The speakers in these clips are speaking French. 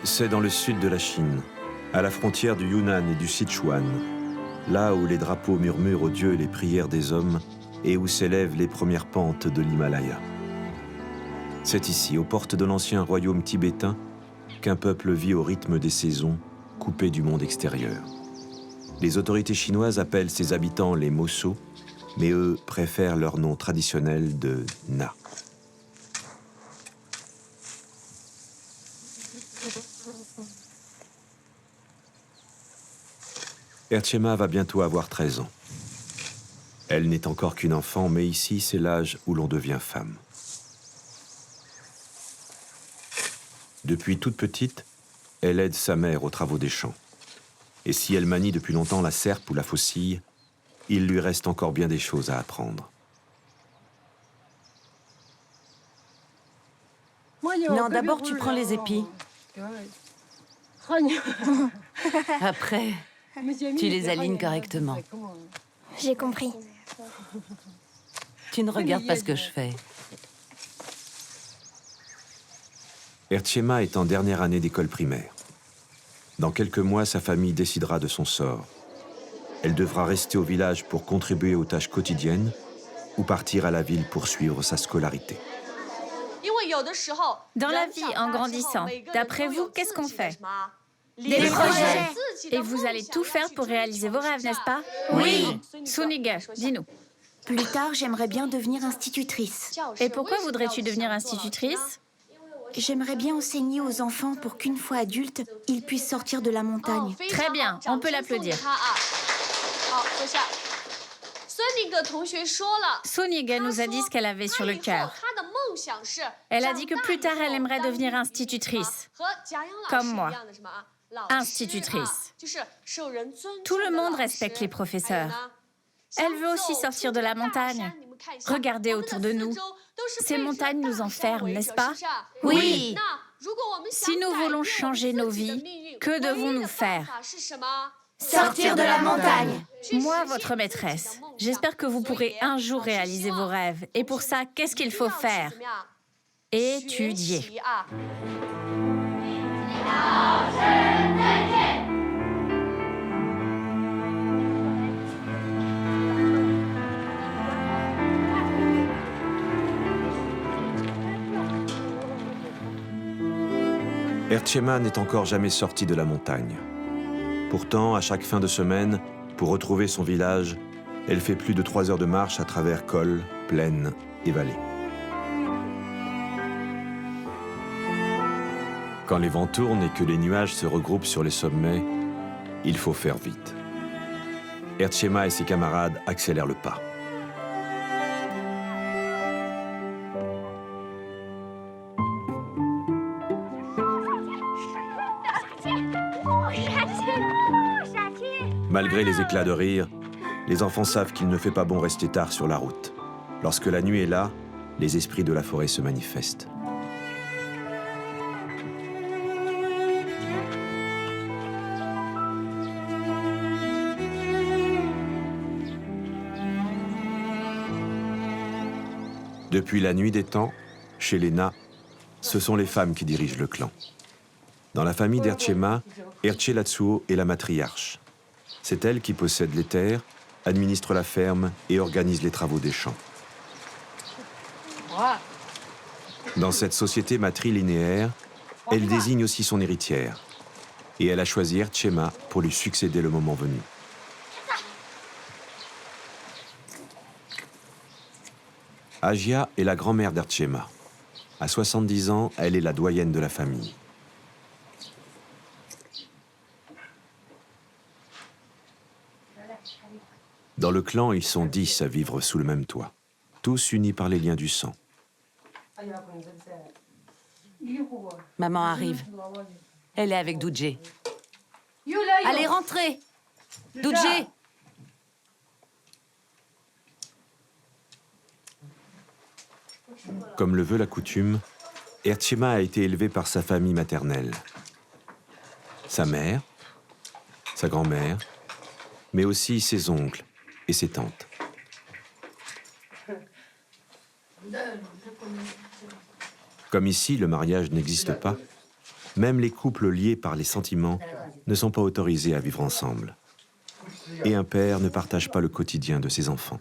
C'est dans le sud de la Chine, à la frontière du Yunnan et du Sichuan, là où les drapeaux murmurent aux dieux les prières des hommes et où s'élèvent les premières pentes de l'Himalaya. C'est ici, aux portes de l'ancien royaume tibétain, qu'un peuple vit au rythme des saisons, coupé du monde extérieur. Les autorités chinoises appellent ses habitants les Mosso, mais eux préfèrent leur nom traditionnel de Na. Ertchema va bientôt avoir 13 ans. Elle n'est encore qu'une enfant, mais ici, c'est l'âge où l'on devient femme. Depuis toute petite, elle aide sa mère aux travaux des champs. Et si elle manie depuis longtemps la serpe ou la faucille, il lui reste encore bien des choses à apprendre. Non, d'abord tu prends les épis. Après, tu les alignes correctement. J'ai compris. Tu ne regardes pas ce que je fais. Ertchema est en dernière année d'école primaire. Dans quelques mois, sa famille décidera de son sort. Elle devra rester au village pour contribuer aux tâches quotidiennes ou partir à la ville pour suivre sa scolarité. Dans la vie, en grandissant, d'après vous, qu'est-ce qu'on fait? Des projets. Et vous allez tout faire pour réaliser vos rêves, n'est-ce pas? Oui. Suniga, dis-nous. Plus tard, j'aimerais bien devenir institutrice. Et pourquoi voudrais-tu devenir institutrice? J'aimerais bien enseigner aux enfants pour qu'une fois adultes, ils puissent sortir de la montagne. Très bien, on peut l'applaudir. Suniga nous a dit ce qu'elle avait sur le cœur. Elle a dit que plus tard, elle aimerait devenir institutrice. Comme moi. Institutrice. Tout le monde respecte les professeurs. Elle veut aussi sortir de la montagne. Regardez autour de nous. Ces montagnes nous enferment, n'est-ce pas? Oui. Si nous voulons changer nos vies, que devons-nous faire? Sortir de la montagne. Moi, votre maîtresse, j'espère que vous pourrez un jour réaliser vos rêves. Et pour ça, qu'est-ce qu'il faut faire? Étudier. Ertchema n'est encore jamais sortie de la montagne. Pourtant, à chaque fin de semaine, pour retrouver son village, elle fait plus de 3 heures de marche à travers cols, plaines et vallées. Quand les vents tournent et que les nuages se regroupent sur les sommets, il faut faire vite. Ertchema et ses camarades accélèrent le pas. Malgré les éclats de rire, les enfants savent qu'il ne fait pas bon rester tard sur la route. Lorsque la nuit est là, les esprits de la forêt se manifestent. Depuis la nuit des temps, chez les Na, ce sont les femmes qui dirigent le clan. Dans la famille d'Ertchema, Ertche Latsuo est la matriarche. C'est elle qui possède les terres, administre la ferme et organise les travaux des champs. Dans cette société matrilinéaire, elle désigne aussi son héritière. Et elle a choisi Ertchema pour lui succéder le moment venu. Ajia est la grand-mère d'Ertchema. À 70 ans, elle est la doyenne de la famille. Dans le clan, ils sont 10 à vivre sous le même toit, tous unis par les liens du sang. Maman arrive. Elle est avec Doudjé. Allez, rentrez! Doudjé! Comme le veut la coutume, Ertchema a été élevée par sa famille maternelle. Sa mère, sa grand-mère, mais aussi ses oncles et ses tantes. Comme ici, le mariage n'existe pas, Même les couples liés par les sentiments ne sont pas autorisés à vivre ensemble. Et un père ne partage pas le quotidien de ses enfants.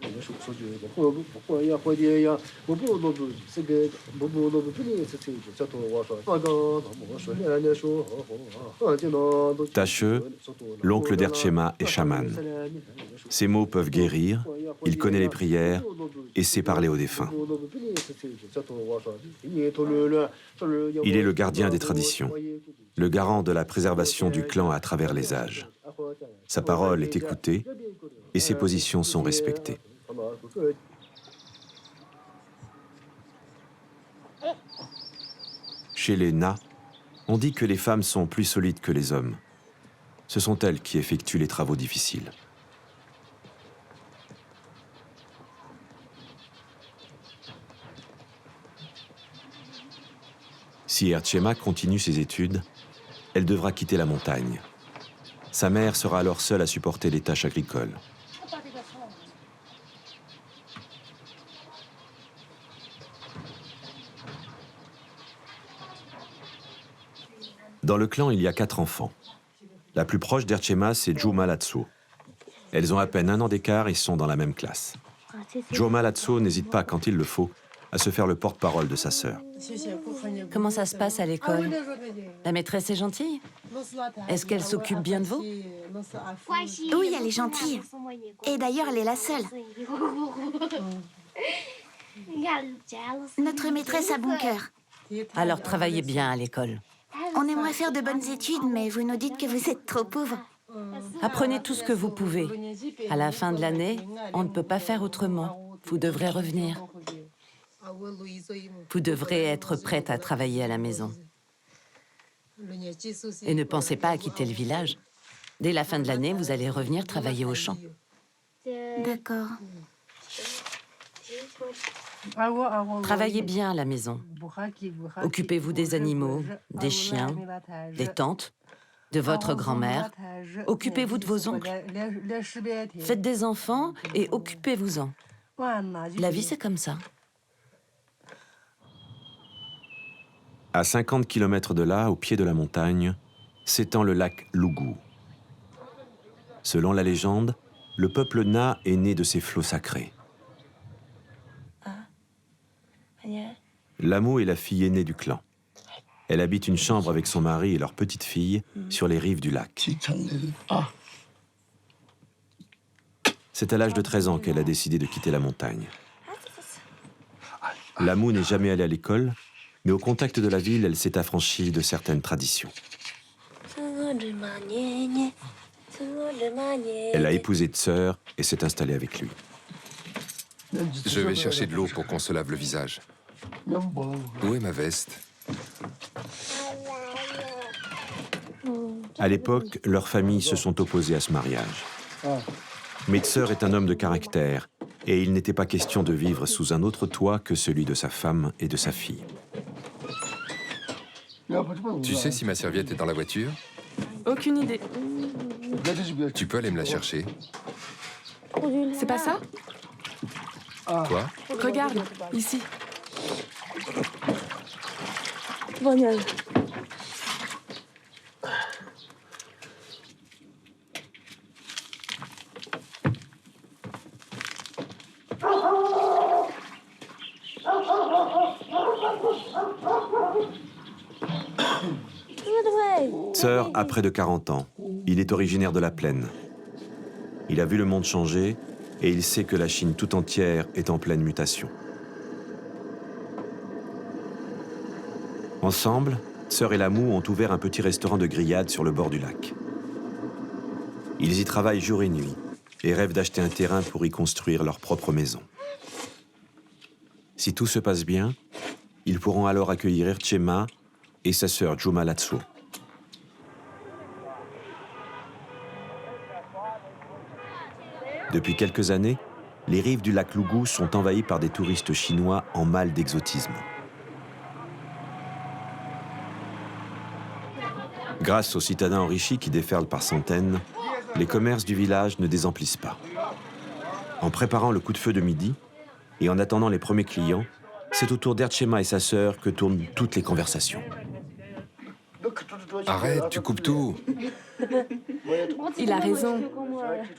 Tacheux, l'oncle d'Erchema, est chaman. Ses mots peuvent guérir, il connaît les prières et sait parler aux défunts. Il est le gardien des traditions, le garant de la préservation du clan à travers les âges. Sa parole est écoutée et ses positions sont respectées. Chez les Na, on dit que les femmes sont plus solides que les hommes. Ce sont elles qui effectuent les travaux difficiles. Si Erchema continue ses études, elle devra quitter la montagne. Sa mère sera alors seule à supporter les tâches agricoles. Dans le clan, il y a 4 enfants. La plus proche d'Erchema, c'est Juma Latso. Elles ont à peine 1 an d'écart et sont dans la même classe. Juma Latso n'hésite pas, quand il le faut, à se faire le porte-parole de sa sœur. Comment ça se passe à l'école? La maîtresse est gentille? Est-ce qu'elle s'occupe bien de vous? Oui, elle est gentille. Et d'ailleurs, elle est la seule. Notre maîtresse a bon cœur. Alors travaillez bien à l'école. On aimerait faire de bonnes études, mais vous nous dites que vous êtes trop pauvres. Apprenez tout ce que vous pouvez. À la fin de l'année, on ne peut pas faire autrement. Vous devrez revenir. Vous devrez être prête à travailler à la maison. Et ne pensez pas à quitter le village. Dès la fin de l'année, vous allez revenir travailler au champ. D'accord. Travaillez bien à la maison. Occupez-vous des animaux, des chiens, des tantes, de votre grand-mère. Occupez-vous de vos oncles. Faites des enfants et occupez-vous-en. La vie, c'est comme ça. À 50 km de là, au pied de la montagne, s'étend le lac Lougou. Selon la légende, le peuple Na est né de ces flots sacrés. Lamou est la fille aînée du clan. Elle habite une chambre avec son mari et leur petite fille sur les rives du lac. C'est à l'âge de 13 ans qu'elle a décidé de quitter la montagne. Lamou n'est jamais allée à l'école, mais au contact de la ville, elle s'est affranchie de certaines traditions. Elle a épousé Tseur et s'est installée avec lui. Je vais chercher de l'eau pour qu'on se lave le visage. Où est ma veste? À l'époque, leurs familles se sont opposées à ce mariage. Mais Tseur est un homme de caractère, et il n'était pas question de vivre sous un autre toit que celui de sa femme et de sa fille. Tu sais si ma serviette est dans la voiture? Aucune idée. Tu peux aller me la chercher? C'est pas ça? Quoi? Regarde, ici. Tseur a près de 40 ans. Il est originaire de la plaine. Il a vu le monde changer et il sait que la Chine tout entière est en pleine mutation. Ensemble, Tseur et Lamou ont ouvert un petit restaurant de grillades sur le bord du lac. Ils y travaillent jour et nuit et rêvent d'acheter un terrain pour y construire leur propre maison. Si tout se passe bien, ils pourront alors accueillir Erchema et sa sœur Juma Latso. Depuis quelques années, les rives du lac Lougou sont envahies par des touristes chinois en mal d'exotisme. Grâce aux citadins enrichis qui déferlent par centaines, les commerces du village ne désemplissent pas. En préparant le coup de feu de midi et en attendant les premiers clients, c'est autour d'Erchema et sa sœur que tournent toutes les conversations. Arrête, tu coupes tout. Il a raison.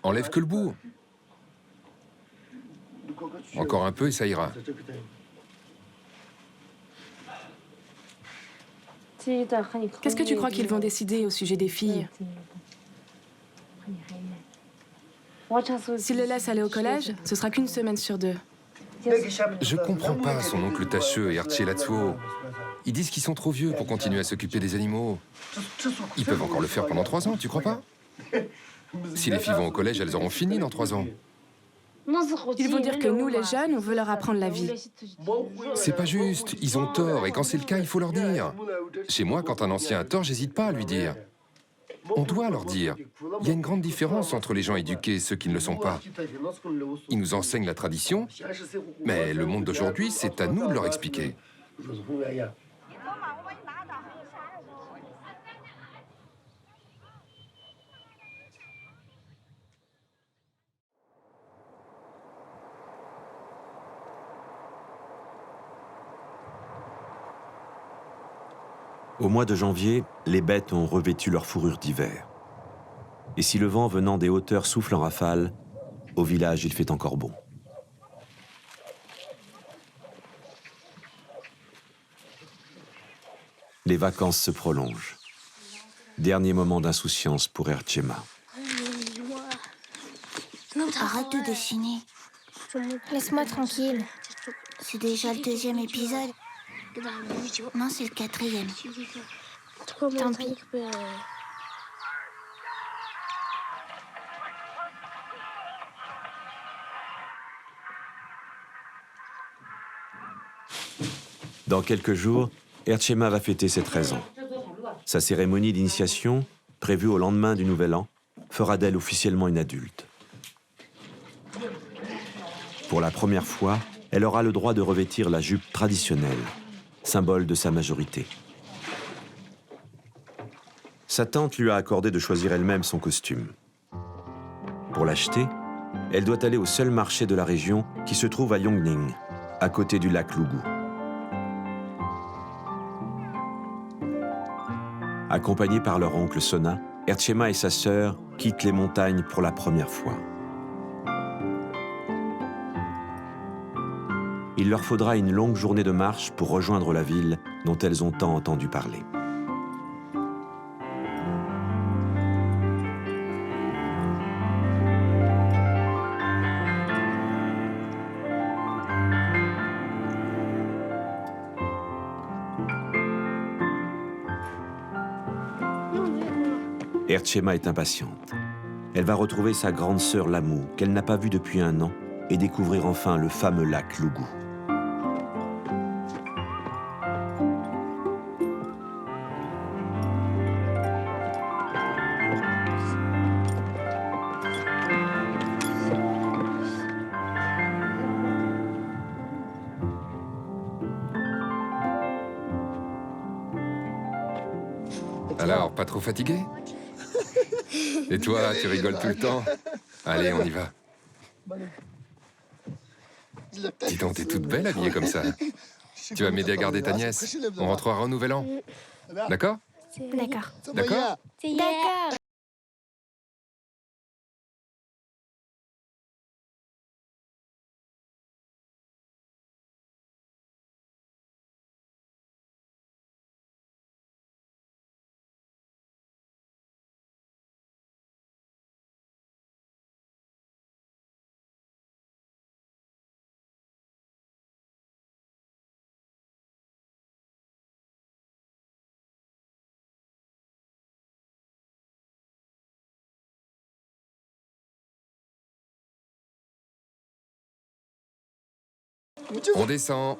Enlève que le bout. Encore un peu et ça ira. Qu'est-ce que tu crois qu'ils vont décider au sujet des filles? S'ils le laissent aller au collège, ce sera qu'une semaine sur 2. Je comprends pas son oncle Tacheux et Archie Latsuo. Ils disent qu'ils sont trop vieux pour continuer à s'occuper des animaux. Ils peuvent encore le faire pendant 3 ans, tu crois pas? Si les filles vont au collège, elles auront fini dans 3 ans. Il faut dire que nous, les jeunes, on veut leur apprendre la vie. C'est pas juste, ils ont tort, et quand c'est le cas, il faut leur dire. Chez moi, quand un ancien a tort, j'hésite pas à lui dire. On doit leur dire. Il y a une grande différence entre les gens éduqués et ceux qui ne le sont pas. Ils nous enseignent la tradition, mais le monde d'aujourd'hui, c'est à nous de leur expliquer. Au mois de janvier, les bêtes ont revêtu leur fourrure d'hiver. Et si le vent venant des hauteurs souffle en rafale, au village il fait encore bon. Les vacances se prolongent. Dernier moment d'insouciance pour Erchema. Arrête de dessiner. Laisse-moi tranquille. C'est déjà le 2e épisode. Non, c'est le 4e. Tant pis. Dans quelques jours, Erchema va fêter ses 13 ans. Sa cérémonie d'initiation, prévue au lendemain du Nouvel An, fera d'elle officiellement une adulte. Pour la première fois, elle aura le droit de revêtir la jupe traditionnelle, symbole de sa majorité. Sa tante lui a accordé de choisir elle-même son costume. Pour l'acheter, elle doit aller au seul marché de la région qui se trouve à Yongning, à côté du lac Lugu. Accompagnés par leur oncle Sona, Erchema et sa sœur quittent les montagnes pour la première fois. Il leur faudra une longue journée de marche pour rejoindre la ville dont elles ont tant entendu parler. Erchema est impatiente. Elle va retrouver sa grande sœur Lamou, qu'elle n'a pas vue depuis 1 an, et découvrir enfin le fameux lac Lugu. Alors, pas trop fatigué? Et toi, tu rigoles tout le temps? Allez, on y va. Dis donc, t'es toute belle habillée comme ça. Tu vas m'aider à garder ta nièce. On rentrera au Nouvel An. D'accord? D'accord. D'accord? D'accord. On descend.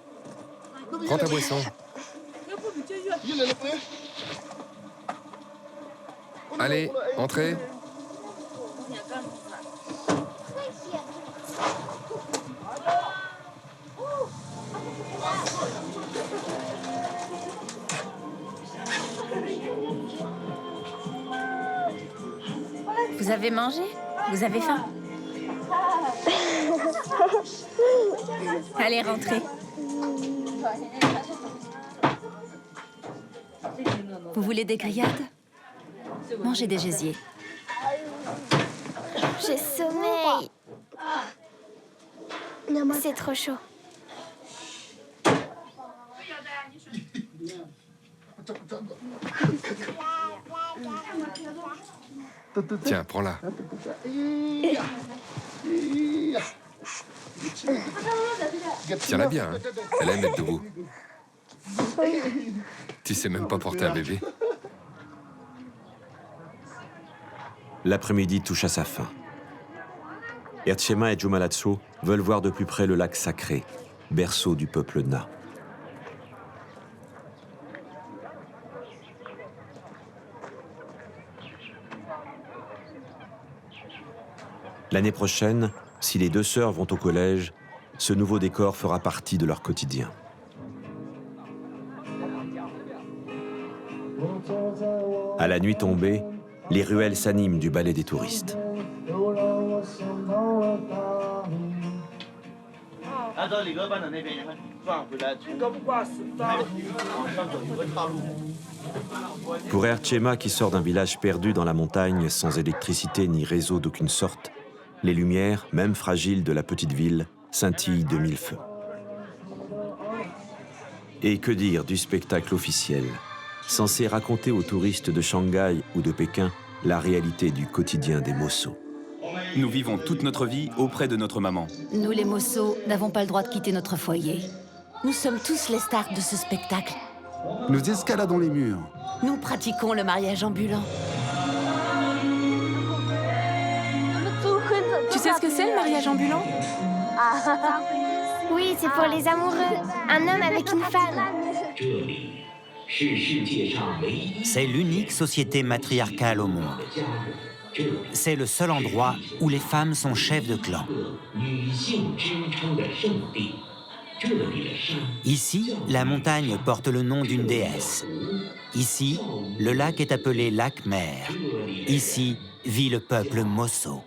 Prends ta boisson. Allez, entrez. Vous avez mangé? Vous avez faim? Allez, rentrez. Vous voulez des grillades? Mangez des gésiers. J'ai sommeil. C'est trop chaud. Tiens, prends-la. Tiens-la bien, hein. Elle aime être debout. Tu sais même pas porter un bébé. L'après-midi touche à sa fin. Ertshema et Jumalatso veulent voir de plus près le lac sacré, berceau du peuple Na. L'année prochaine, si les deux sœurs vont au collège, ce nouveau décor fera partie de leur quotidien. À la nuit tombée, les ruelles s'animent du ballet des touristes. Pour Ertshema, qui sort d'un village perdu dans la montagne, sans électricité ni réseau d'aucune sorte, les lumières, même fragiles, de la petite ville scintillent de mille feux. Et que dire du spectacle officiel, censé raconter aux touristes de Shanghai ou de Pékin la réalité du quotidien des Mosso. Nous vivons toute notre vie auprès de notre maman. Nous, les Mosso, n'avons pas le droit de quitter notre foyer. Nous sommes tous les stars de ce spectacle. Nous escaladons les murs. Nous pratiquons le mariage ambulant. Tu sais ce que c'est, le mariage ambulant? Oui, c'est pour les amoureux. Un homme avec une femme. C'est l'unique société matriarcale au monde. C'est le seul endroit où les femmes sont chefs de clan. Ici, la montagne porte le nom d'une déesse. Ici, le lac est appelé lac-mère. Ici, vit le peuple Mosso.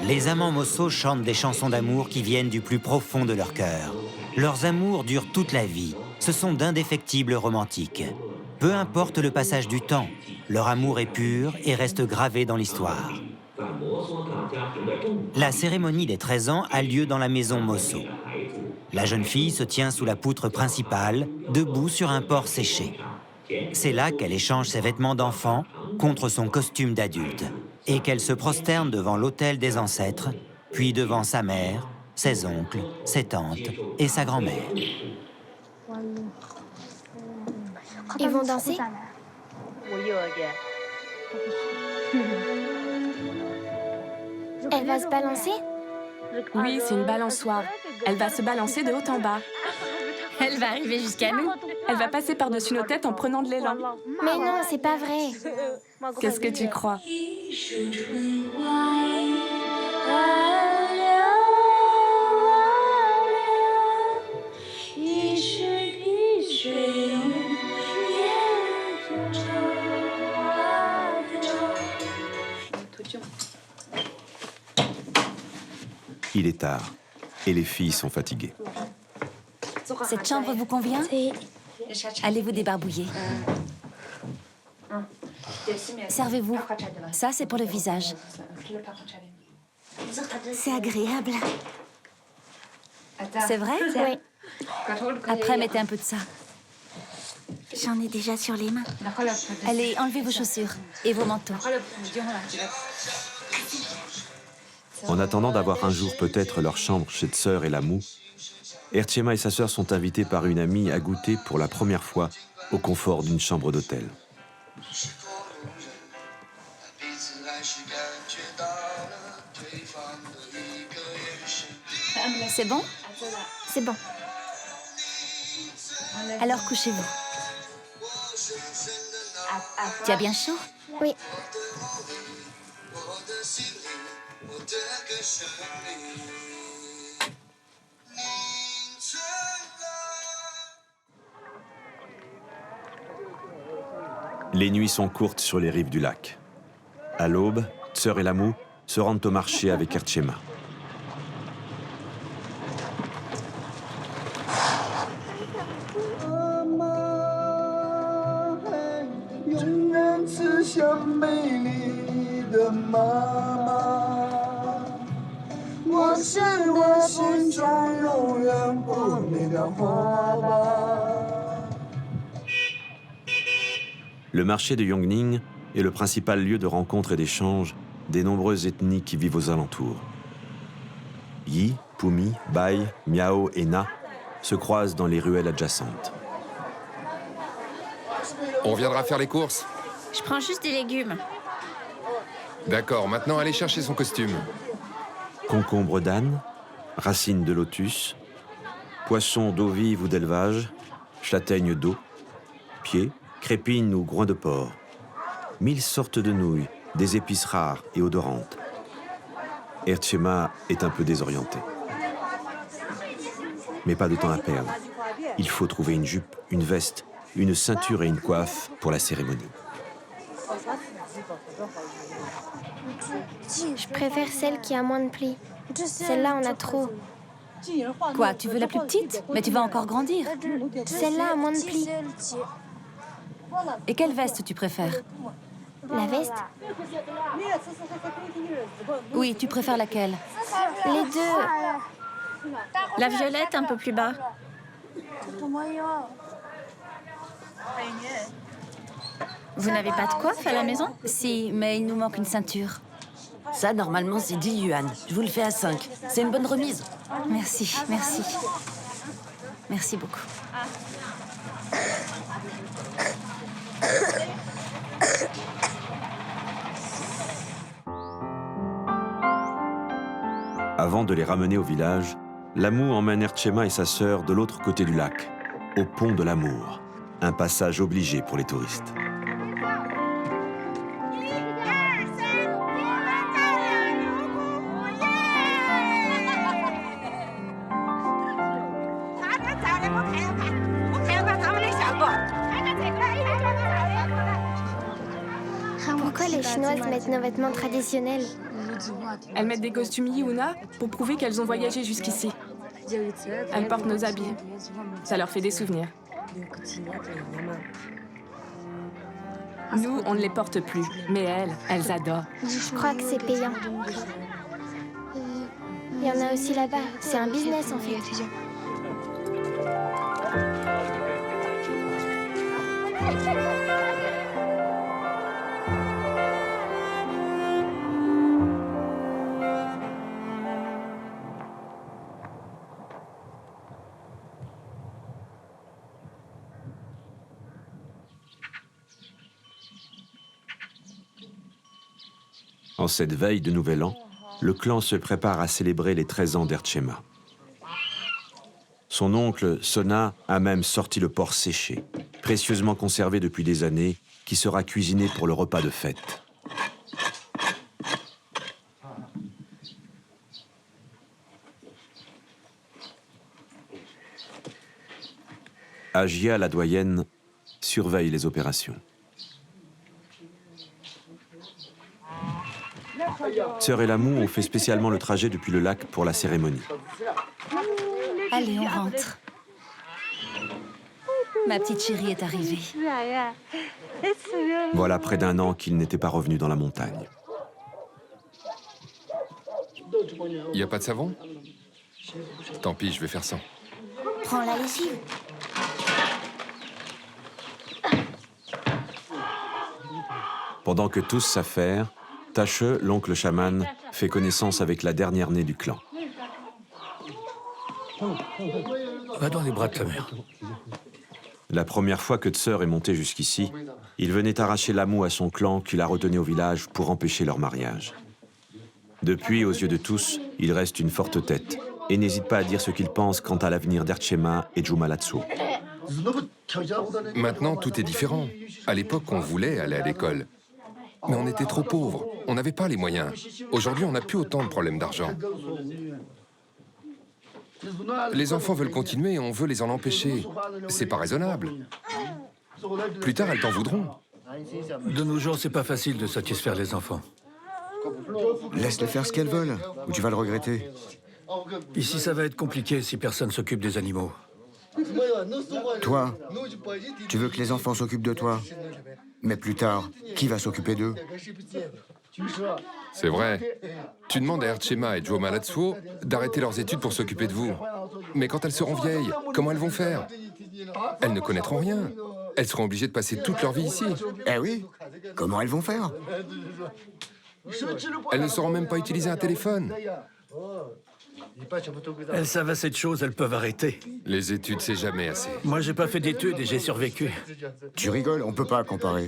Les amants Mosso chantent des chansons d'amour qui viennent du plus profond de leur cœur. Leurs amours durent toute la vie. Ce sont d'indéfectibles romantiques. Peu importe le passage du temps, leur amour est pur et reste gravé dans l'histoire. La cérémonie des 13 ans a lieu dans la maison Mosso. La jeune fille se tient sous la poutre principale, debout sur un porc séché. C'est là qu'elle échange ses vêtements d'enfant contre son costume d'adulte et qu'elle se prosterne devant l'autel des ancêtres, puis devant sa mère, ses oncles, ses tantes et sa grand-mère. Ils vont danser? Elle va se balancer? Oui, c'est une balançoire. Elle va se balancer de haut en bas. Elle va arriver jusqu'à nous. Elle va passer par-dessus nos têtes en prenant de l'élan. Mais non, c'est pas vrai. Qu'est-ce que tu crois? Il est tard, et les filles sont fatiguées. Cette chambre vous convient? Allez vous débarbouiller. Servez-vous. Ça, c'est pour le visage. C'est agréable. C'est vrai? Oui. Après, mettez un peu de ça. J'en ai déjà sur les mains. Allez, enlevez vos chaussures et vos manteaux. En attendant d'avoir un jour peut-être leur chambre chez Tseur et Lamou, Ertshema et sa sœur sont invités par une amie à goûter pour la première fois au confort d'une chambre d'hôtel. C'est bon? C'est bon. Alors couchez-vous. Tu as bien chaud? Oui. Les nuits sont courtes sur les rives du lac. À l'aube, Tseur et Lamou se rendent au marché avec Ertshema. Le marché de Yongning est le principal lieu de rencontre et d'échange des nombreuses ethnies qui vivent aux alentours. Yi, Pumi, Bai, Miao et Na se croisent dans les ruelles adjacentes. On viendra faire les courses. Je prends juste des légumes. D'accord, maintenant allez chercher son costume. Concombre d'âne, racines de lotus, poissons d'eau vive ou d'élevage, châtaignes d'eau, pieds, crépines ou groins de porc, 1000 sortes de nouilles, des épices rares et odorantes. Erchema est un peu désorienté. Mais pas de temps à perdre. Il faut trouver une jupe, une veste, une ceinture et une coiffe pour la cérémonie. Je préfère celle qui a moins de plis. Celle-là, on a trop. Quoi, tu veux la plus petite? Mais tu vas encore grandir. Celle-là a moins de plis. Et quelle veste tu préfères? La veste? Oui, tu préfères laquelle? Les deux. La violette un peu plus bas. Vous n'avez pas de coiffe à la maison? Si, mais il nous manque une ceinture. Ça, normalement, c'est 10 yuan. Je vous le fais à 5. C'est une bonne remise. Merci, merci. Merci beaucoup. Avant de les ramener au village, Lamou emmène Erchema et sa sœur de l'autre côté du lac, au pont de l'amour, un passage obligé pour les touristes. Pourquoi les Chinoises mettent nos vêtements traditionnels? Elles mettent des costumes Yuna pour prouver qu'elles ont voyagé jusqu'ici. Elles portent nos habits. Ça leur fait des souvenirs. Nous, on ne les porte plus, mais elles adorent. Je crois que c'est payant. Il y en a aussi là-bas. C'est un business en fait. En cette veille de Nouvel An, le clan se prépare à célébrer les 13 ans d'Erchema. Son oncle, Sona, a même sorti le porc séché, précieusement conservé depuis des années, qui sera cuisiné pour le repas de fête. Agia, la doyenne, surveille les opérations. Sœur et Lamou ont fait spécialement le trajet depuis le lac pour la cérémonie. Allez, on rentre. Ma petite chérie est arrivée. Voilà près d'1 an qu'ils n'étaient pas revenus dans la montagne. Il n'y a pas de savon? Tant pis, je vais faire sans. Prends la lessive. Pendant que tous s'affairent, Tache, l'oncle chaman, fait connaissance avec la dernière née du clan. Va dans les bras de ta mère. La première fois que Tseur est monté jusqu'ici, il venait arracher Lamou à son clan qui la retenait au village pour empêcher leur mariage. Depuis, aux yeux de tous, il reste une forte tête et n'hésite pas à dire ce qu'il pense quant à l'avenir d'Erchema et Jumalatsu. Maintenant, tout est différent. À l'époque, on voulait aller à l'école. Mais on était trop pauvres. On n'avait pas les moyens. Aujourd'hui, on n'a plus autant de problèmes d'argent. Les enfants veulent continuer et on veut les en empêcher. C'est pas raisonnable. Plus tard, elles t'en voudront. De nos jours, c'est pas facile de satisfaire les enfants. Laisse-les faire ce qu'elles veulent, ou tu vas le regretter. Ici, ça va être compliqué si personne s'occupe des animaux. Toi, tu veux que les enfants s'occupent de toi? Mais plus tard, qui va s'occuper d'eux? C'est vrai. Tu demandes à Erchema et Joe Malatsuo d'arrêter leurs études pour s'occuper de vous. Mais quand elles seront vieilles, comment elles vont faire? Elles ne connaîtront rien. Elles seront obligées de passer toute leur vie ici. Eh oui, comment elles vont faire? Elles ne sauront même pas utiliser un téléphone. Elles savent assez de choses, elles peuvent arrêter. Les études, c'est jamais assez. Moi, j'ai pas fait d'études et j'ai survécu. Tu rigoles, on peut pas comparer.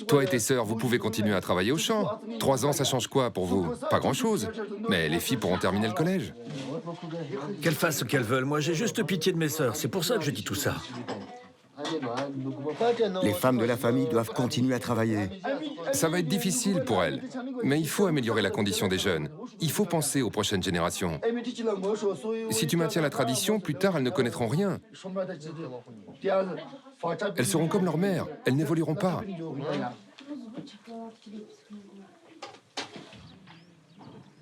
Toi et tes sœurs, vous pouvez continuer à travailler au champ. 3 ans, ça change quoi pour vous? Pas grand-chose. Mais les filles pourront terminer le collège. Qu'elles fassent ce qu'elles veulent. Moi, j'ai juste pitié de mes sœurs. C'est pour ça que je dis tout ça. Les femmes de la famille doivent continuer à travailler. Ça va être difficile pour elles. Mais il faut améliorer la condition des jeunes. Il faut penser aux prochaines générations. Si tu maintiens la tradition, plus tard, elles ne connaîtront rien. Elles seront comme leur mère. Elles n'évolueront pas.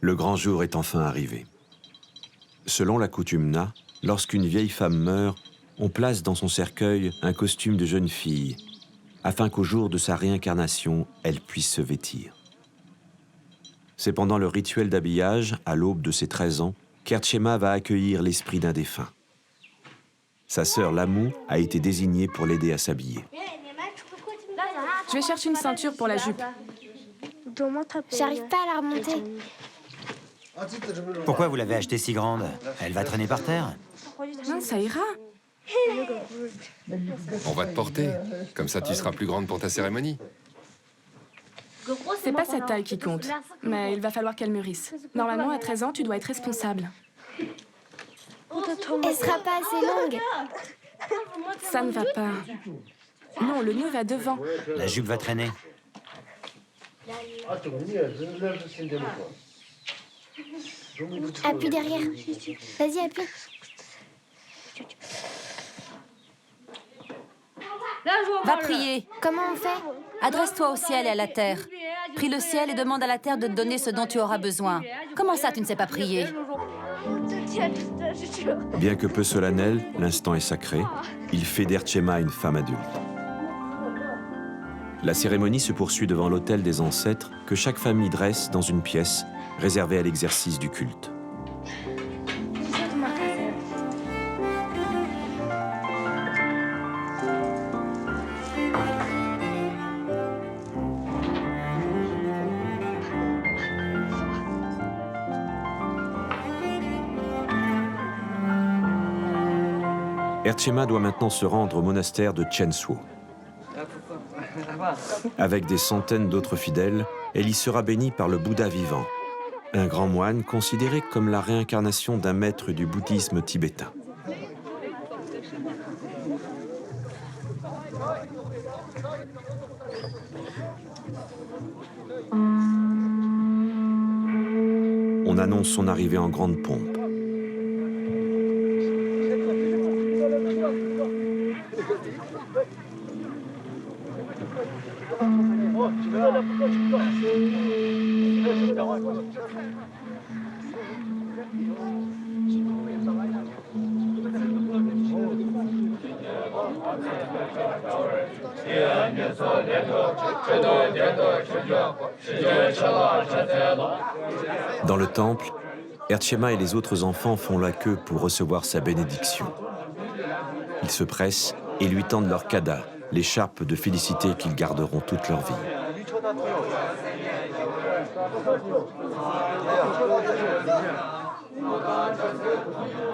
Le grand jour est enfin arrivé. Selon la coutume Na, lorsqu'une vieille femme meurt, on place dans son cercueil un costume de jeune fille, afin qu'au jour de sa réincarnation, elle puisse se vêtir. C'est pendant le rituel d'habillage, à l'aube de ses 13 ans, qu'Erchema va accueillir l'esprit d'un défunt. Sa sœur Lamou a été désignée pour l'aider à s'habiller. Je vais chercher une ceinture pour la jupe. J'arrive pas à la remonter. Pourquoi vous l'avez achetée si grande? Elle va traîner par terre? Non, ça ira. On va te porter. Comme ça, tu seras plus grande pour ta cérémonie. C'est pas sa taille qui compte, mais il va falloir qu'elle mûrisse. Normalement, à 13 ans, tu dois être responsable. Elle sera pas assez longue. Ça ne va pas. Non, le nœud va devant. La jupe va traîner. Appuie derrière. Vas-y, appuie. Va prier. Comment on fait? Adresse-toi au ciel et à la terre. Prie le ciel et demande à la terre de te donner ce dont tu auras besoin. Comment ça, tu ne sais pas prier? Bien que peu solennel, l'instant est sacré. Il fait d'Erchema une femme adulte. La cérémonie se poursuit devant l'autel des ancêtres que chaque famille dresse dans une pièce réservée à l'exercice du culte. Erchema doit maintenant se rendre au monastère de Chensuo. Avec des centaines d'autres fidèles, elle y sera bénie par le Bouddha vivant, un grand moine considéré comme la réincarnation d'un maître du bouddhisme tibétain. On annonce son arrivée en grande pompe. Dans le temple, Erchema et les autres enfants font la queue pour recevoir sa bénédiction. Ils se pressent et lui tendent leur kada, l'écharpe de félicité qu'ils garderont toute leur vie.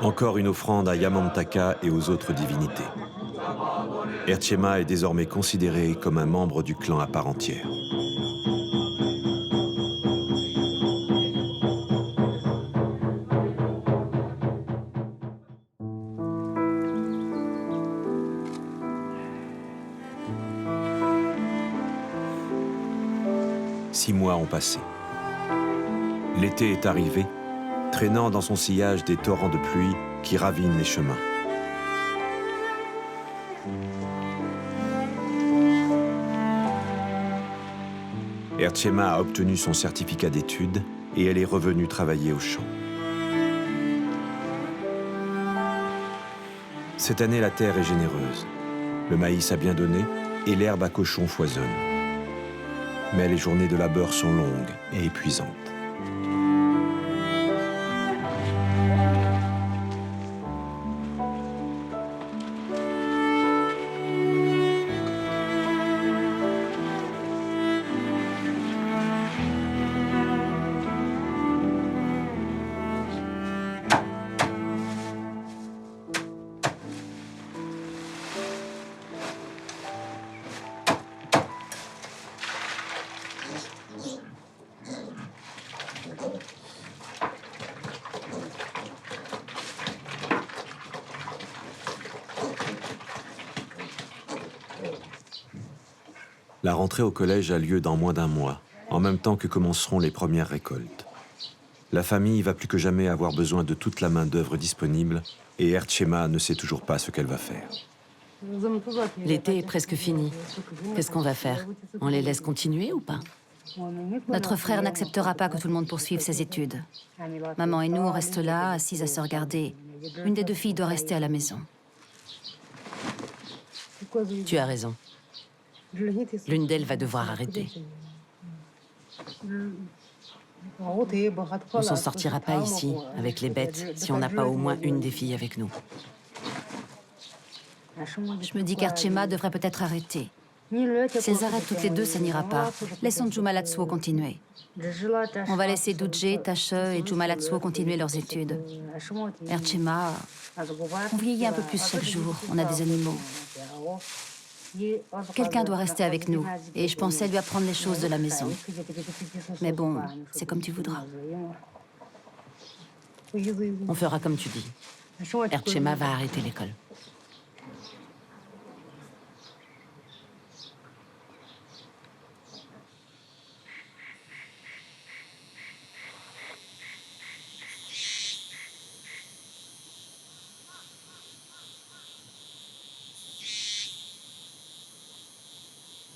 Encore une offrande à Yamantaka et aux autres divinités. Erchema est désormais considéré comme un membre du clan à part entière. Six mois ont passé. L'été est arrivé, traînant dans son sillage des torrents de pluie qui ravinent les chemins. Erchema a obtenu son certificat d'études et elle est revenue travailler au champ. Cette année, la terre est généreuse. Le maïs a bien donné et l'herbe à cochon foisonne. Mais les journées de labeur sont longues et épuisantes. La rentrée au collège a lieu dans moins d'un mois, en même temps que commenceront les premières récoltes. La famille va plus que jamais avoir besoin de toute la main-d'œuvre disponible et Ertchema ne sait toujours pas ce qu'elle va faire. L'été est presque fini. Qu'est-ce qu'on va faire? On les laisse continuer ou pas? Notre frère n'acceptera pas que tout le monde poursuive ses études. Maman et nous, on reste là, assises à se regarder. Une des deux filles doit rester à la maison. Tu as raison. L'une d'elles va devoir arrêter. On s'en sortira pas ici, avec les bêtes, si on n'a pas au moins une des filles avec nous. Je me dis qu'Ertchema devrait peut-être arrêter. Si elles arrêtent toutes les deux, ça n'ira pas. Laissons Jumalatsuo continuer. On va laisser Duje, Tache et Jumalatsuo continuer leurs études. Ertchema, on vieillit un peu plus chaque jour. On a des animaux. Quelqu'un doit rester avec nous. Et je pensais lui apprendre les choses de la maison. Mais bon, c'est comme tu voudras. On fera comme tu dis. Ertchema va arrêter l'école.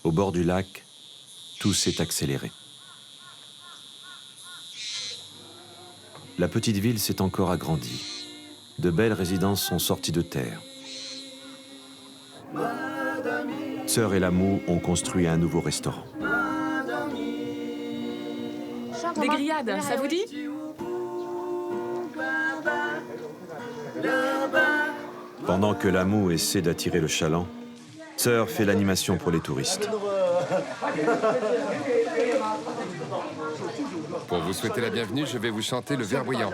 Au bord du lac, tout s'est accéléré. La petite ville s'est encore agrandie. De belles résidences sont sorties de terre. Sœur et Lamou ont construit un nouveau restaurant. Des grillades, ça vous dit? Pendant que Lamou essaie d'attirer le chaland, Sœur fait l'animation pour les touristes. Pour vous souhaiter la bienvenue, je vais vous chanter le verboyant.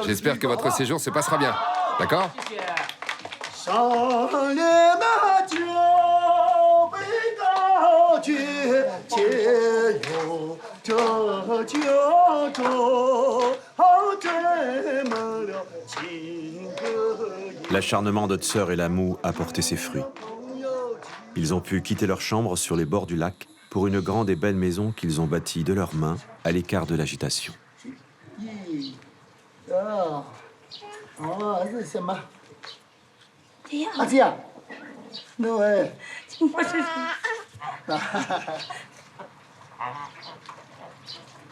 J'espère que votre séjour se passera bien. D'accord? L'acharnement de Sœur et Lamou a porté ses fruits. Ils ont pu quitter leur chambre sur les bords du lac pour une grande et belle maison qu'ils ont bâtie de leurs mains à l'écart de l'agitation.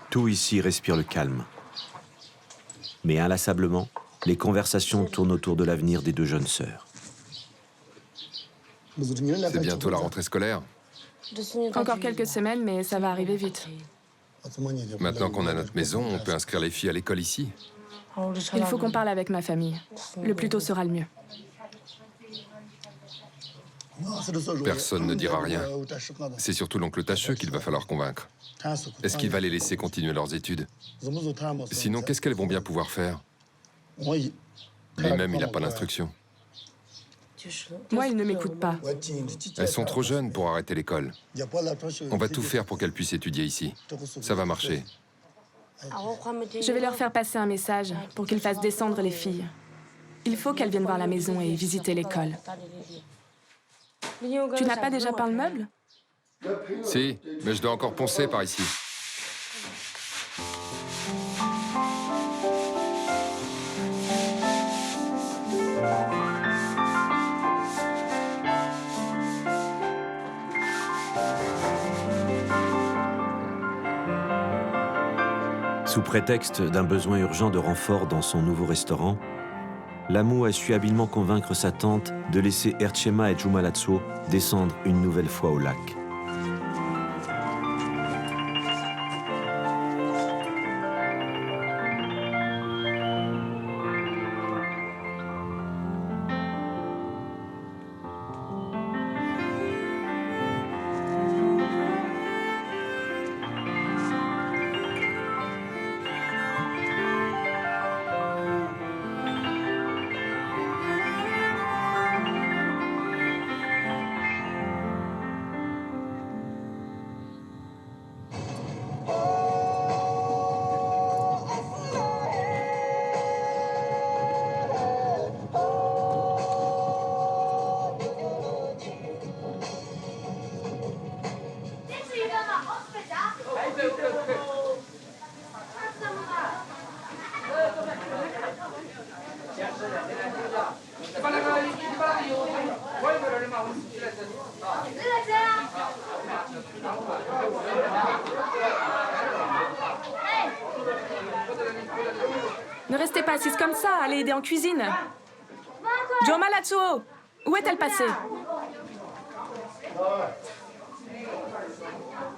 Tout ici respire le calme. Mais inlassablement, les conversations tournent autour de l'avenir des deux jeunes sœurs. C'est bientôt la rentrée scolaire. Encore quelques semaines, mais ça va arriver vite. Maintenant qu'on a notre maison, on peut inscrire les filles à l'école ici. Il faut qu'on parle avec ma famille. Le plus tôt sera le mieux. Personne ne dira rien. C'est surtout l'oncle Tacheux qu'il va falloir convaincre. Est-ce qu'il va les laisser continuer leurs études? Sinon, qu'est-ce qu'elles vont bien pouvoir faire? Lui-même, il n'a pas d'instruction. Moi, il ne m'écoute pas. Elles sont trop jeunes pour arrêter l'école. On va tout faire pour qu'elles puissent étudier ici. Ça va marcher. Je vais leur faire passer un message pour qu'ils fassent descendre les filles. Il faut qu'elles viennent voir la maison et visiter l'école. Tu n'as pas déjà peint le meuble? Si, mais je dois encore poncer par ici. Sous prétexte d'un besoin urgent de renfort dans son nouveau restaurant, Lamou a su habilement convaincre sa tante de laisser Erchema et Juma Latsuo descendre une nouvelle fois au lac. Ne restez pas assises comme ça, allez aider en cuisine. Juma Latsuo, où est-elle passée?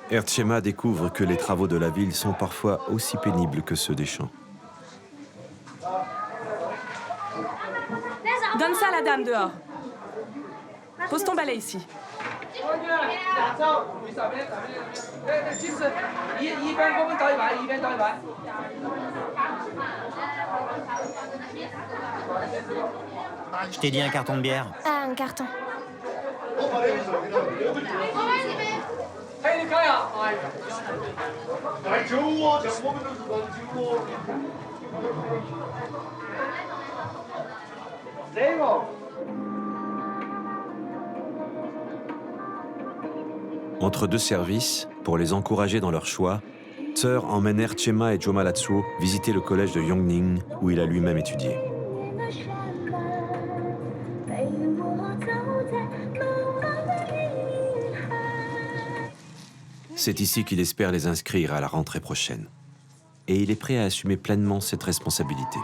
Erchema découvre que les travaux de la ville sont parfois aussi pénibles que ceux des champs. Donne ça à la dame dehors. Pose ton balai ici. Je t'ai dit un carton de bière. Ah, un carton. Entre deux services, pour les encourager dans leur choix, Sœur emmène Erchema et Juma Latsuo visiter le collège de Yongning où il a lui-même étudié. C'est ici qu'il espère les inscrire à la rentrée prochaine. Et il est prêt à assumer pleinement cette responsabilité.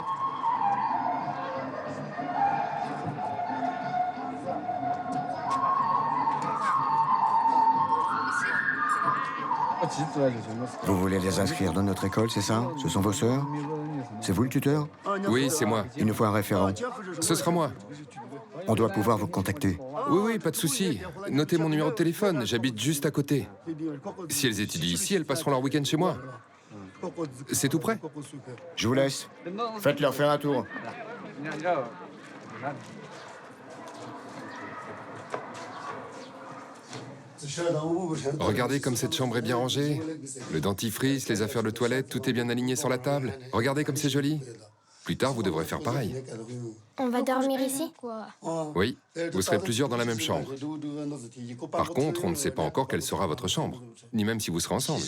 Vous voulez les inscrire dans notre école, c'est ça? Ce sont vos sœurs? C'est vous le tuteur? Oui, c'est moi. Il nous faut un référent. Ce sera moi. On doit pouvoir vous contacter. Oui, pas de souci. Notez mon numéro de téléphone, j'habite juste à côté. Si elles étudient ici, elles passeront leur week-end chez moi. C'est tout prêt? Je vous laisse. Faites-leur faire un tour. Regardez comme cette chambre est bien rangée. Le dentifrice, les affaires de toilette, tout est bien aligné sur la table. Regardez comme c'est joli. Plus tard, vous devrez faire pareil. On va dormir ici? Oui, vous serez plusieurs dans la même chambre. Par contre, on ne sait pas encore quelle sera votre chambre, ni même si vous serez ensemble.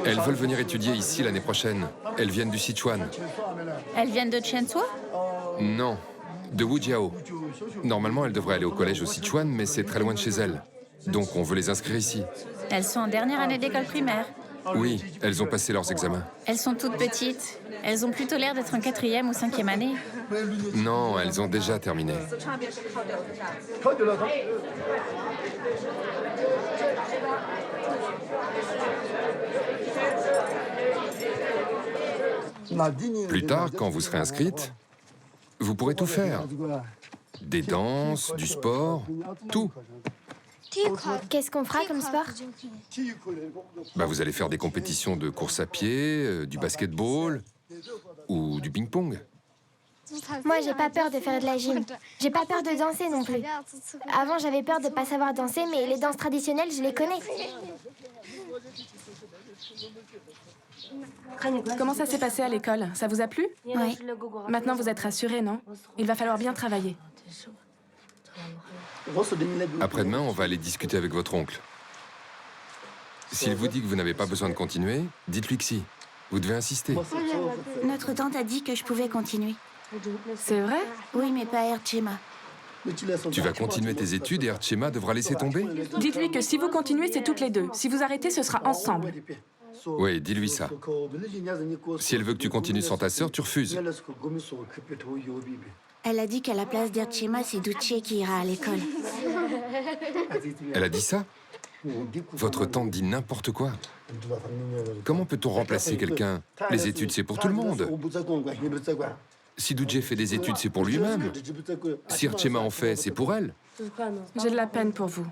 Elles veulent venir étudier ici l'année prochaine. Elles viennent du Sichuan. Elles viennent de Chenzhou? Non, de Wujiao. Normalement, elles devraient aller au collège au Sichuan, mais c'est très loin de chez elles. Donc on veut les inscrire ici. Elles sont en dernière année d'école primaire. Oui, elles ont passé leurs examens. Elles sont toutes petites. Elles ont plutôt l'air d'être en 4e ou 5e année. Non, elles ont déjà terminé. Plus tard, quand vous serez inscrite, vous pourrez tout faire. Des danses, du sport, tout. Qu'est-ce qu'on fera comme sport? Vous allez faire des compétitions de course à pied, du basketball ou du ping-pong. Moi, j'ai pas peur de faire de la gym. J'ai pas peur de danser non plus. Avant, j'avais peur de pas savoir danser, mais les danses traditionnelles, je les connais. Comment ça s'est passé à l'école? Ça vous a plu? Oui. Maintenant, vous êtes rassurés, non? Il va falloir bien travailler. Après-demain, on va aller discuter avec votre oncle. S'il vous dit que vous n'avez pas besoin de continuer, dites-lui que si. Vous devez insister. Notre tante a dit que je pouvais continuer. C'est vrai? Oui, mais pas Erchema. Tu vas continuer tes études et Erchema devra laisser tomber? Dites-lui que si vous continuez, c'est toutes les deux. Si vous arrêtez, ce sera ensemble. Oui, dis-lui ça. Si elle veut que tu continues sans ta sœur, tu refuses. Elle a dit qu'à la place d'Erchema, c'est Duce qui ira à l'école. Elle a dit ça? Votre tante dit n'importe quoi. Comment peut-on remplacer quelqu'un? Les études, c'est pour tout le monde. Si Duce fait des études, c'est pour lui-même. Si Erchema en fait, c'est pour elle. J'ai de la peine pour vous.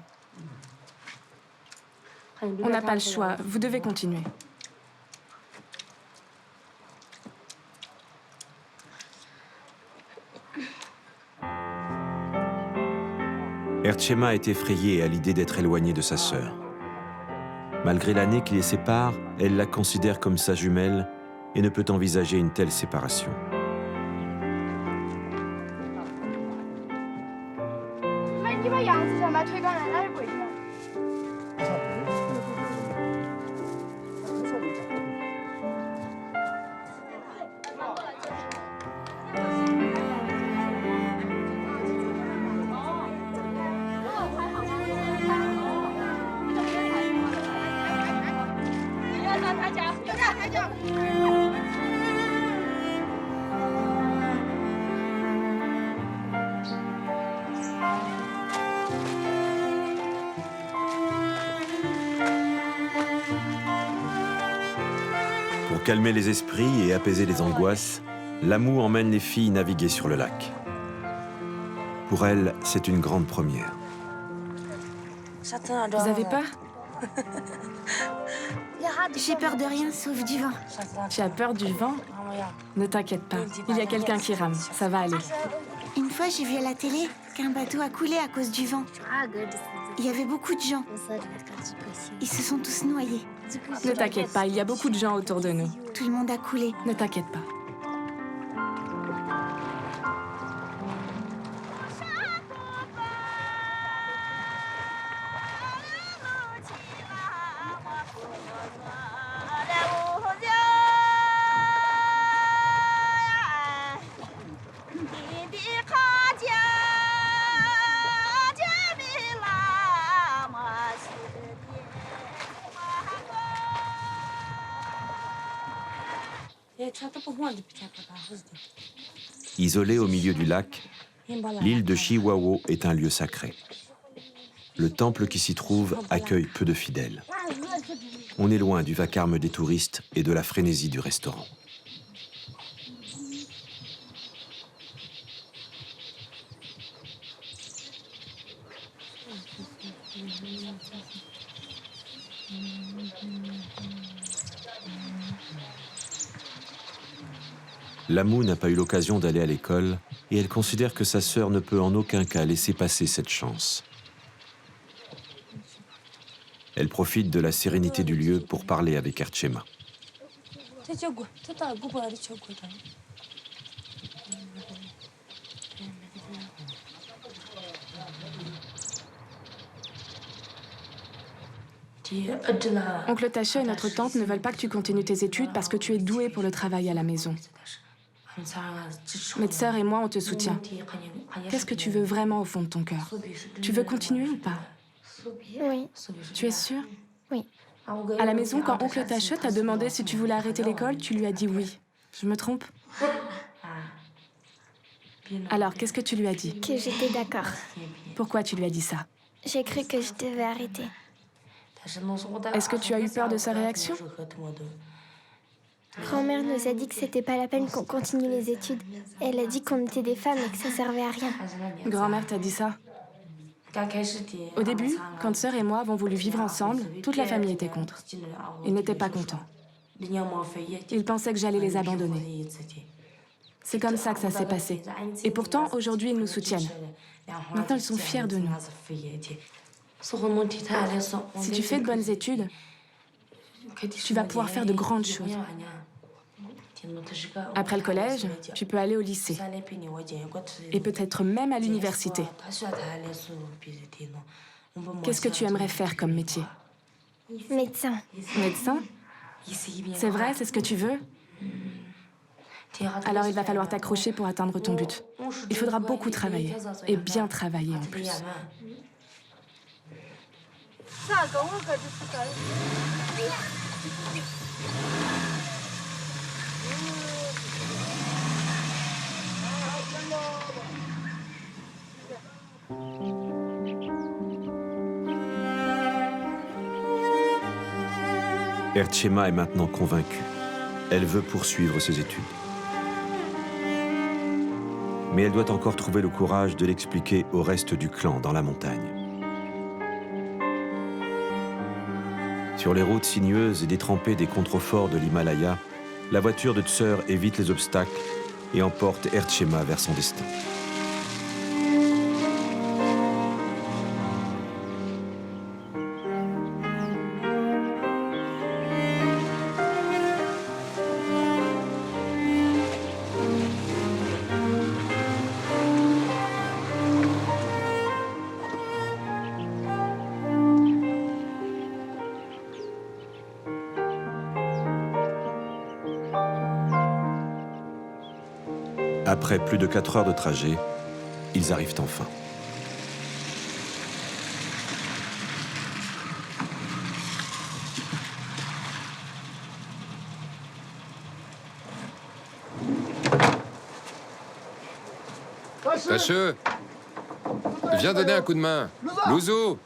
On n'a pas le choix. Vous devez continuer. Erchema est effrayée à l'idée d'être éloignée de sa sœur. Malgré l'année qui les sépare, elle la considère comme sa jumelle et ne peut envisager une telle séparation. Pour calmer les esprits et apaiser les angoisses, Lamou emmène les filles naviguer sur le lac. Pour elle, c'est une grande première. Vous avez peur? J'ai peur de rien sauf du vent. Tu as peur du vent? Ne t'inquiète pas, il y a quelqu'un qui rame, ça va aller. Une fois, j'ai vu à la télé qu'un bateau a coulé à cause du vent. Il y avait beaucoup de gens. Ils se sont tous noyés. Ne t'inquiète pas, il y a beaucoup de gens autour de nous. Tout le monde a coulé. Ne t'inquiète pas. Isolée au milieu du lac, l'île de Chihuahua est un lieu sacré. Le temple qui s'y trouve accueille peu de fidèles. On est loin du vacarme des touristes et de la frénésie du restaurant. Lamou n'a pas eu l'occasion d'aller à l'école et elle considère que sa sœur ne peut en aucun cas laisser passer cette chance. Elle profite de la sérénité du lieu pour parler avec Erchema. Oncle Tache et notre tante ne veulent pas que tu continues tes études parce que tu es douée pour le travail à la maison. Mes sœurs et moi, on te soutient. Qu'est-ce que tu veux vraiment au fond de ton cœur? Tu veux continuer ou pas? Oui. Tu es sûre? Oui. À la maison, quand oncle Tache t'a demandé si tu voulais arrêter l'école, tu lui as dit oui. Je me trompe? Alors, qu'est-ce que tu lui as dit? Que j'étais d'accord. Pourquoi tu lui as dit ça? J'ai cru que je devais arrêter. Est-ce que tu as eu peur de sa réaction? Grand-mère nous a dit que c'était pas la peine qu'on continue les études. Elle a dit qu'on était des femmes et que ça servait à rien. Grand-mère t'a dit ça? Au début, quand sœur et moi avons voulu vivre ensemble, toute la famille était contre. Ils n'étaient pas contents. Ils pensaient que j'allais les abandonner. C'est comme ça que ça s'est passé. Et pourtant, aujourd'hui, ils nous soutiennent. Maintenant, ils sont fiers de nous. Si tu fais de bonnes études, tu vas pouvoir faire de grandes choses. Après le collège, tu peux aller au lycée. Et peut-être même à l'université. Qu'est-ce que tu aimerais faire comme métier? Médecin. Médecin? C'est vrai, c'est ce que tu veux? Alors il va falloir t'accrocher pour atteindre ton but. Il faudra beaucoup travailler. Et bien travailler en plus. Ertshema est maintenant convaincue. Elle veut poursuivre ses études. Mais elle doit encore trouver le courage de l'expliquer au reste du clan dans la montagne. Sur les routes sinueuses et détrempées des contreforts de l'Himalaya, la voiture de Tseur évite les obstacles et emporte Ertshema vers son destin. Après plus de 4 heures de trajet, ils arrivent enfin. Tacheux, viens donner un coup de main. Louzou,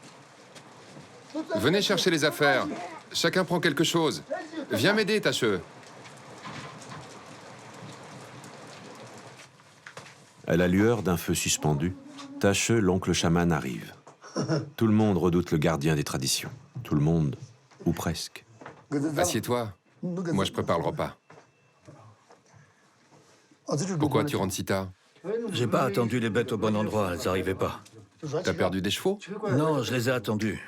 venez chercher les affaires. Chacun prend quelque chose. Viens m'aider, Tacheux. À la lueur d'un feu suspendu, Tacheux, l'oncle chaman, arrive. Tout le monde redoute le gardien des traditions. Tout le monde, ou presque. Assieds-toi. Moi, je prépare le repas. Pourquoi tu rentres si tard? J'ai pas attendu les bêtes au bon endroit, elles n'arrivaient pas. T'as perdu des chevaux? Non, je les ai attendus.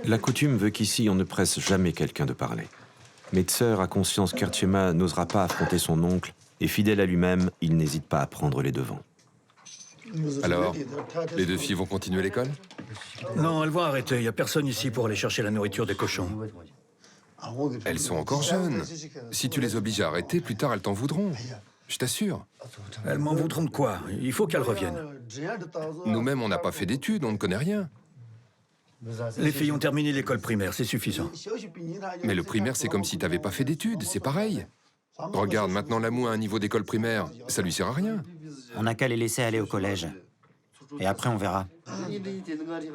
La coutume veut qu'ici, on ne presse jamais quelqu'un de parler. Mais Tseur a conscience qu'Ertshema n'osera pas affronter son oncle, et fidèle à lui-même, il n'hésite pas à prendre les devants. Alors, les 2 filles vont continuer l'école? Non, elles vont arrêter. Il n'y a personne ici pour aller chercher la nourriture des cochons. Elles sont encore jeunes. Si tu les obliges à arrêter, plus tard, elles t'en voudront. Je t'assure. Elles m'en voudront de quoi? Il faut qu'elles reviennent. Nous-mêmes, on n'a pas fait d'études, on ne connaît rien. Les filles ont terminé l'école primaire, c'est suffisant. Mais le primaire, c'est comme si t'avais pas fait d'études, c'est pareil. Regarde, maintenant Lamou a un niveau d'école primaire, ça lui sert à rien. On n'a qu'à les laisser aller au collège. Et après, on verra.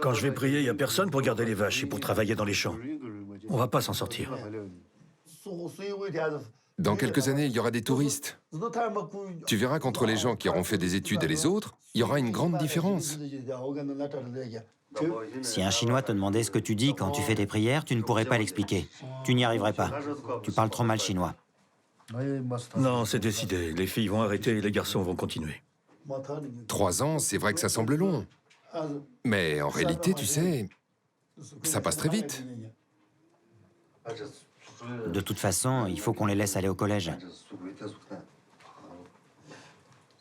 Quand je vais prier, il n'y a personne pour garder les vaches et pour travailler dans les champs. On va pas s'en sortir. Dans quelques années, il y aura des touristes. Tu verras qu'entre les gens qui auront fait des études et les autres, il y aura une grande différence. Si un Chinois te demandait ce que tu dis quand tu fais tes prières, tu ne pourrais pas l'expliquer. Tu n'y arriverais pas. Tu parles trop mal chinois. Non, c'est décidé. Les filles vont arrêter et les garçons vont continuer. 3 ans, c'est vrai que ça semble long. Mais en réalité, tu sais, ça passe très vite. De toute façon, il faut qu'on les laisse aller au collège.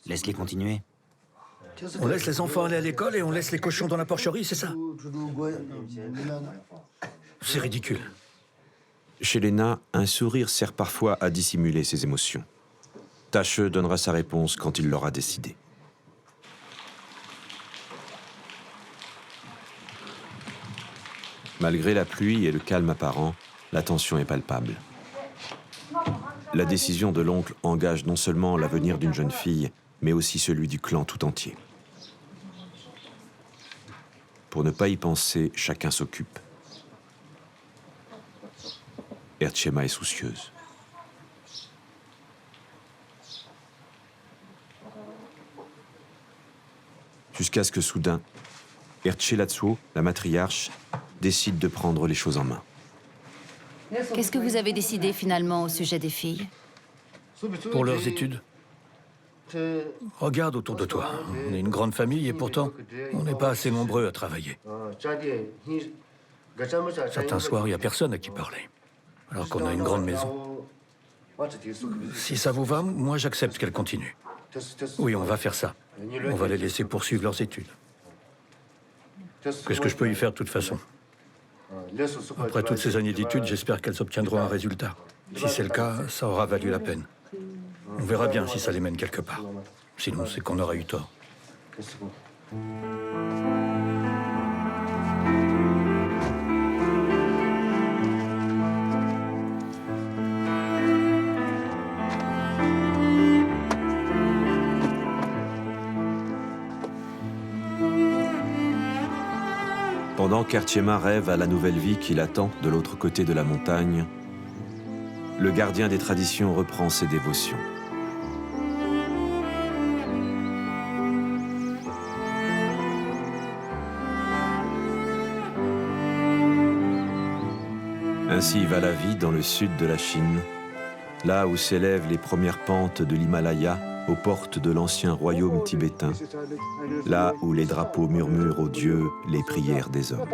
Laisse-les continuer. On laisse les enfants aller à l'école et on laisse les cochons dans la porcherie, c'est ça? C'est ridicule. Chez Léna, un sourire sert parfois à dissimuler ses émotions. Tacheux donnera sa réponse quand il l'aura décidé. Malgré la pluie et le calme apparent, la tension est palpable. La décision de l'oncle engage non seulement l'avenir d'une jeune fille, mais aussi celui du clan tout entier. Pour ne pas y penser, chacun s'occupe. Ertshema est soucieuse. Jusqu'à ce que soudain, Ertchelatsuo, la matriarche, décide de prendre les choses en main. Qu'est-ce que vous avez décidé finalement au sujet des filles? Pour leurs études. Regarde autour de toi. On est une grande famille et pourtant, on n'est pas assez nombreux à travailler. Certains soirs, il n'y a personne à qui parler, alors qu'on a une grande maison. Si ça vous va, moi j'accepte qu'elles continuent. Oui, on va faire ça. On va les laisser poursuivre leurs études. Qu'est-ce que je peux y faire de toute façon? Après toutes ces années d'études, j'espère qu'elles obtiendront un résultat. Si c'est le cas, ça aura valu la peine. On verra bien si ça les mène quelque part. Sinon, c'est qu'on aura eu tort. Kertchema rêve à la nouvelle vie qui l'attend de l'autre côté de la montagne, le gardien des traditions reprend ses dévotions. Ainsi va la vie dans le sud de la Chine, là où s'élèvent les premières pentes de l'Himalaya aux portes de l'ancien royaume tibétain, là où les drapeaux murmurent aux dieux les prières des hommes.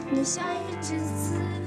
你像一只刺